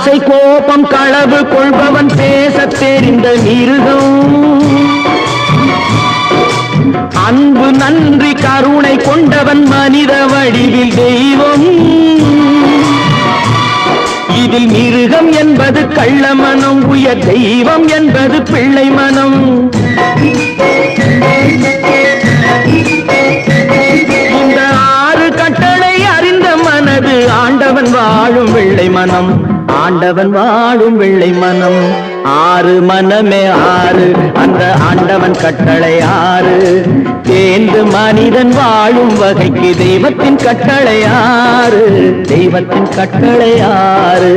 ஆசை கோபம் களவு கொள்பவன் பேசத் தெரிந்த மிருகம். அன்பு நன்றி கருணை கொண்டவன் மனித வடிவில் தெய்வம். இதில் மிருகம் என்பது கள்ள மனம், உயர் தெய்வம் என்பது பிள்ளை மனம். இந்த 6 கட்டளை அறிந்த மனது ஆண்டவன் வாழும் வெள்ளை மனம், ஆண்டவன் வாழும் வெள்ளை மனம். 6 மனமே 6, அந்த ஆண்டவன் கட்டளை 6. தேர்ந்து மனிதன் வாழும் வகைக்கு தெய்வத்தின் கட்டளை 6, தெய்வத்தின் கட்டளை 6.